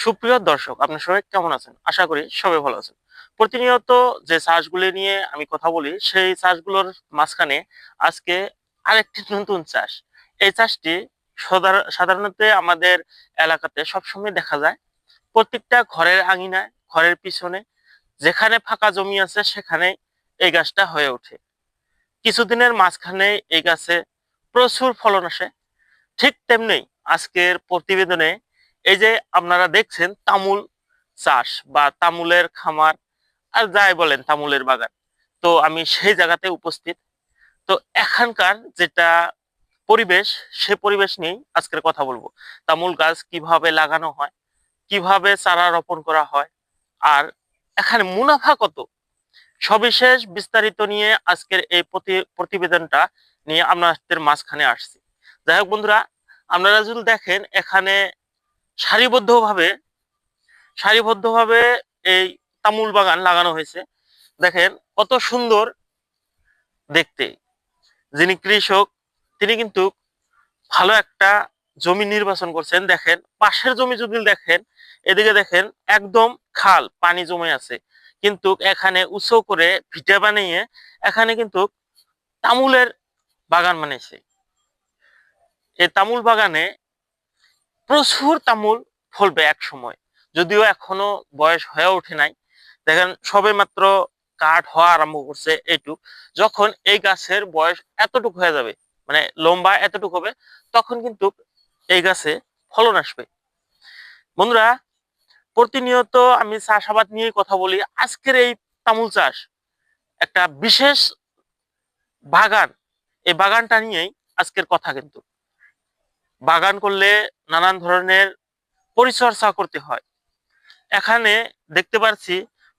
সুপ্রিয় দর্শক, আপনার সবাই কেমন আছেন? আশা করি সবাই ভালো আছেন। প্রতিনিয়ত যে চাষগুলি নিয়ে আমি কথা বলি, সেই চাষগুলোর মাঝখানে আজকে আরেকটি নতুন চাষ। এই চাষটি সাধারণত আমাদের এলাকাতে সবসময় দেখা যায়। প্রত্যেকটা ঘরের আঙিনায়, ঘরের পিছনে যেখানে ফাঁকা জমি আছে সেখানে এই গাছটা হয়ে ওঠে। কিছুদিনের মাঝখানে এই গাছে প্রচুর ফলন আসে। ঠিক তেমনি আজকের প্রতিবেদনে এই যে আপনারা দেখছেন তামুল চাষ বা তামুলের খামার আর যাই বলেন তামুলের বাগান, তো আমি সেই জায়গাতে উপস্থিত। তো এখানকার যেটা পরিবেশ, সে পরিবেশ নিয়েই আজকের কথা বলবো। তামুল গাছ কিভাবে লাগানো হয়, কিভাবে চারা রোপণ করা হয়, আর এখানে মুনাফা কত, সবিশেষ বিস্তারিত নিয়ে আজকের এই প্রতিবেদনটা নিয়ে আপনাদের মাঝখানে আসছি। যাই হোক বন্ধুরা, আপনারা যদি দেখেন এখানে সারিবদ্ধভাবে সারিবদ্ধভাবে এই তামুল বাগান লাগানো হয়েছে। দেখেন কত সুন্দর দেখতে। যিনি কৃষক, তিনি কিন্তু ভালো একটা জমি নির্বাচন করছেন। দেখেন পাশের জমি যদি দেখেন, এদিকে দেখেন একদম খাল, পানি জমে আছে, কিন্তু এখানে উঁচু করে ভিটে বানিয়ে এখানে কিন্তু তামুলের বাগান বানিয়েছে। এই তামুল বাগানে প্রচুর তামুল ফলবে এক সময়, যদিও এখনো বয়স হয়ে ওঠে নাই। দেখেন সবে মাত্র কাঠ হওয়া আরম্ভ করছে এইটুক। যখন এই গাছের বয়স এতটুকু হয়ে যাবে, মানে লম্বা এতটুকু হবে, তখন কিন্তু এই গাছে ফলন আসবে। বন্ধুরা, প্রতিনিয়ত আমি চাষাবাদ নিয়ে কথা বলি। আজকের এই তামুল চাষ একটা বিশেষ বাগান, এই বাগানটা নিয়েই আজকের কথা। কিন্তু বাগান করলে নানান ধরনের পরিচর্যা করতে হয়। এখানে দেখতে পাচ্ছি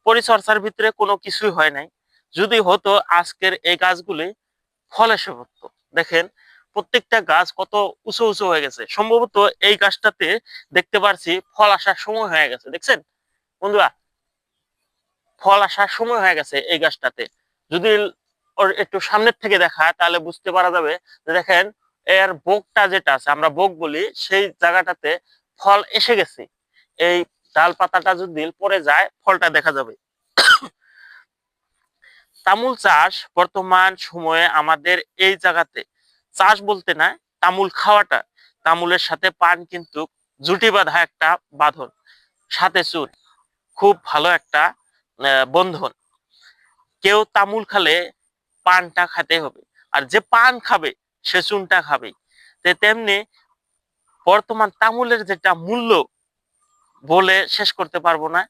পরিচর্যার ভিতরে কোনো কিছুই হয় নাই। যদি হতো আজকের এই গাছগুলি ফল এসে পড়তো। দেখেন প্রত্যেকটা গাছ কত উঁচু উঁচু হয়ে গেছে। সম্ভবত এই গাছটাতে দেখতে পাচ্ছি ফল আসার সময় হয়ে গেছে। দেখছেন বন্ধুরা, ফল আসার সময় হয়ে গেছে এই গাছটাতে। যদি ওর একটু সামনের থেকে দেখা তাহলে বুঝতে পারা যাবে যে দেখেন এর বোকটা যেটা আছে, আমরা বোক বলি, সেই জায়গাটাতে ফল এসে গেছে। এই ডাল পাতাটা যদি পড়ে যায় ফলটা দেখা যাবে। তামুল চাষ বর্তমান সময়ে আমাদের এই জায়গাতে চাষ বলতে না, তামুল খাওয়াটা, তামুলের সাথে পান কিন্তু জুটি বাঁধা একটা বাঁধন, সাথে চুন, খুব ভালো একটা বন্ধন। কেউ তামুল খালে পানটা খেতে হবে, আর যে পান খাবে সে চুনটা খাবে। তেমনি বর্তমান তামুলের যেটা মূল্য বলে শেষ করতে পারবো না।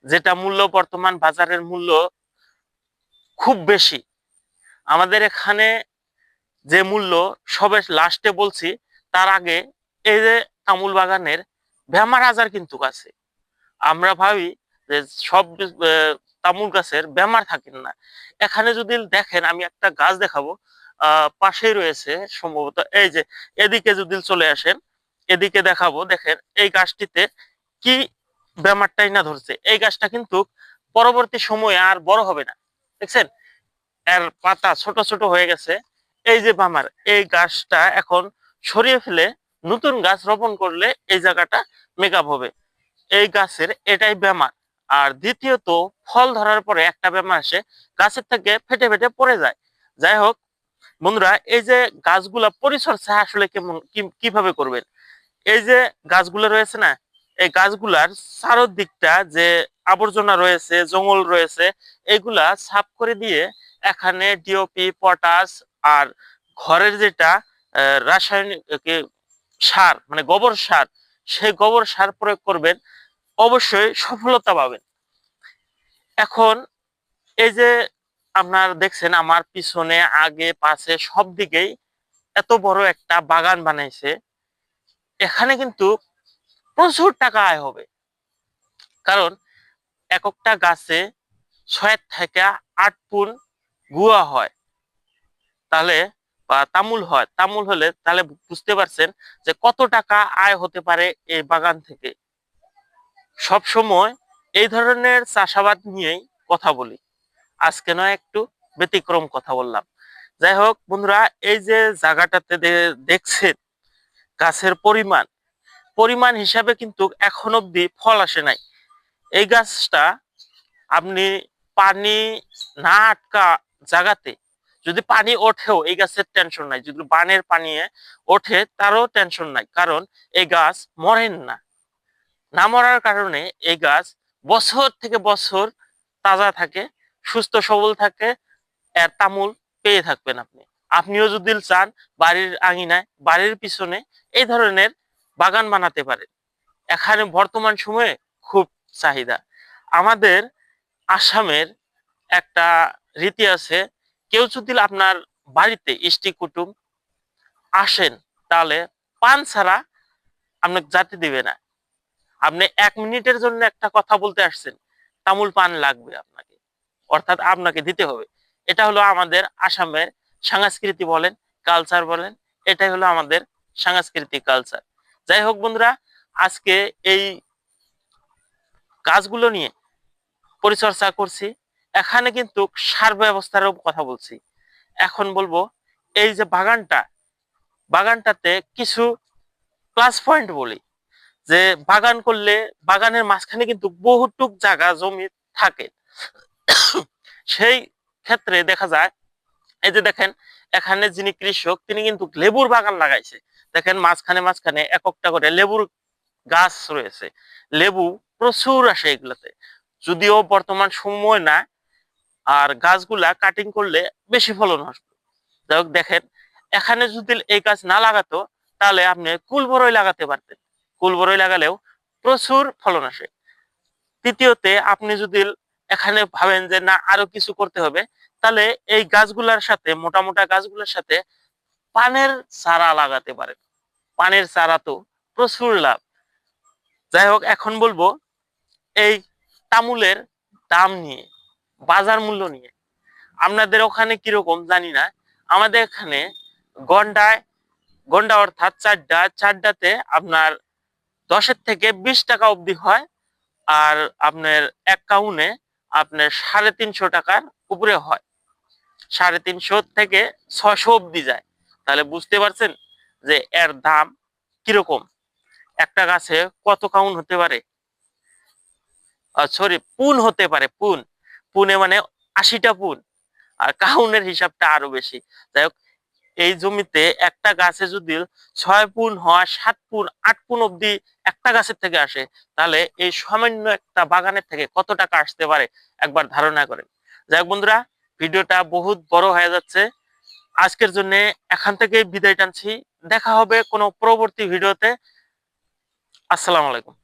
যেটা মূল্য, বর্তমান বাজারের মূল্য খুব বেশি। আমাদের এখানে যে মূল্য সবে লাস্টে বলছি, তার আগে এই যে তামুল বাগানের বেমার আজার কিন্তু আছে। আমরা ভাবি যে সব তামুল গাছের বেমার থাকেন না। এখানে যদি দেখেন, আমি একটা গাছ দেখাবো, পাশেই রয়েছে সম্ভবত। এই যে এদিকে যদি চলে আসেন, এদিকে দেখাবো। দেখেন এই গাছটিতে কি বেমারটাই না ধরছে। এই গাছটা কিন্তু পরবর্তী সময়ে আর বড় হবে না। দেখছেন এর পাতা ছোট ছোট হয়ে গেছে। এই যে বামার, এই গাছটা এখন সরিয়ে ফেলে নতুন গাছ রোপণ করলে এই জায়গাটা মেকআপ হবে। এই গাছের এটাই বেমার। আর দ্বিতীয়ত, ফল ধরার পরে একটা বেমার আসে, গাছের থেকে ফেটে ফেটে পড়ে যায়। যাই হোক বন্ধুরা, এই যে গাছগুলা পরিচর্যা আসলে কেমন, কিভাবে করবেন। এই যে গাছগুলো রয়েছে না, এই গাছগুলার চারদিকটা যে আবর্জনা রয়েছে, জঙ্গল রয়েছে, এগুলা সাফ করে দিয়ে এখানে ডিওপি, পটাশ আর ঘরের যেটা রাসায়নিক সার, মানে গোবর সার, সেই গোবর সার প্রয়োগ করবেন, অবশ্যই সফলতা পাবেন। এখন এই যে আপনার দেখছেন আমার পিছনে, আগে পাশে সব দিকেই এত বড় একটা বাগান বানাইছে। এখানে কিন্তু প্রচুর টাকা আয় হবে। কারণ একটা গাছে 6 থেকে 8 পুন গুয়া হয়, তাহলে বা তামুল হয়, তামুল হলে তাহলে বুঝতে পারছেন যে কত টাকা আয় হতে পারে এই বাগান থেকে। সব সময় এই ধরনের চাষাবাদ নিয়েই কথা বলি। আজকে নয় একটু ব্যতিক্রম কথা বললাম। যাই হোক বন্ধুরা, এই যে জায়গাটাতে দেখছেন গাছের পরিমাণ, পরিমাণ হিসাবে কিন্তু এখন অব্দি ফল আসে নাই। এই গাছটা আপনি পানি না আটকা জায়গাতে যদি পানি ওঠেও এই গাছের টেনশন নাই, যদি বানের পানি ওঠে তারও টেনশন নাই, কারণ এই গাছ মরেন না। না মরার কারণে এই গাছ বছর থেকে বছর তাজা থাকে, সুস্থ সবল থাকে, এর তামুল পেয়ে থাকবেন আপনি। আপনিও যদি চান বাড়ির আঙিনায় বাড়ির পিছনে এই ধরনের বাগান বানাতে পারেন। এখানে বর্তমান সময়ে খুব চাহিদা। আমাদের আসামের একটা রীতি আছে, কেউ যদি আপনার বাড়িতে ইষ্টি কুটুম আসেন তাহলে পান ছাড়া আপনাকে জাতি দিবে না। আপনি 1 মিনিটের জন্য একটা কথা বলতে আসছেন, তামুল পান লাগবে আপনাকে, অর্থাৎ আপনাকে দিতে হবে। এটা হলো আমাদের আসামের সংস্কৃতি বলেন, কালচার বলেন, এটাই হলো আমাদের সাংস্কৃতিক কালচার। যাই হোক বন্ধুরা, আজকে এই গাছগুলো নিয়ে পরিচর্যা করছি। এখানে কিন্তু সার ব্যবস্থারও কথা বলছি। এখন বলবো এই যে বাগানটাতে কিছু প্লাস পয়েন্ট বলি, যে বাগান করলে বাগানের মাঝখানে কিন্তু বহুটুক জায়গা জমি থাকে। সেই ক্ষেত্রে দেখা যায়, এই যে দেখেন এখানে যিনি কৃষক তিনি কিন্তু লেবুর বাগান লাগাইছে। দেখেন মাঝখানে মাঝখানে একটা করে লেবুর গাছ রয়েছে, লেবু প্রচুর আসে এগুলাতে। যদিও বর্তমান সময় না, আর গাছগুলা কাটিং করলে বেশি ফলন আসবে। যাই হোক দেখেন, এখানে যদি এই গাছ না লাগাতো তাহলে আপনি কুলবরই লাগাতে পারতেন, কুলবরই লাগালেও প্রচুর ফলন আসে। তৃতীয়তে আপনি যদি এখানে ভাবেন যে না আরো কিছু করতে হবে, তাহলে এই গাছগুলার সাথে মোটা মোটা গাছগুলোর সাথে পানের চারা লাগাতে পারেন। পানের চারা তো প্রচুর লাভ। যাই হোক এখন বলবো এই তামুলের দাম নিয়ে, বাজার মূল্য নিয়ে। আপনাদের ওখানে কিরকম জানি না, আমাদের এখানে গন্ডায় গন্ডা অর্থাৎ চারটাতে আপনার 10 থেকে 20 টাকা অবধি হয়। আর আপনার এক কাউনে আপনার 350 টাকার উপরে হয়, 350 থেকে 600 অবধি যায়। তাহলে বুঝতে পারছেন যে এর দাম কিরকম। একটা গাছে কত কাউন হতে পারে, সরি পুন হতে পারে, পুনে মানে 80টা পুন, আর কাউনের হিসাবটা আরো বেশি। যাই হোক, এই জমিতে একটা গাছে যদি 6 পুন হয়, 7 পুন 8 পুন অব্দি একটা গাছের থেকে আসে, তাহলে এই সামান্য একটা বাগানের থেকে কত টাকা আসতে পারে একবার ধারণা করেন। যাই হোক বন্ধুরা, ভিডিওটা বহুত বড় হয়ে যাচ্ছে, আজকের জন্য এখান থেকে বিদায় টানছি। দেখা হবে কোনো পরবর্তী ভিডিওতে। আসসালামু আলাইকুম।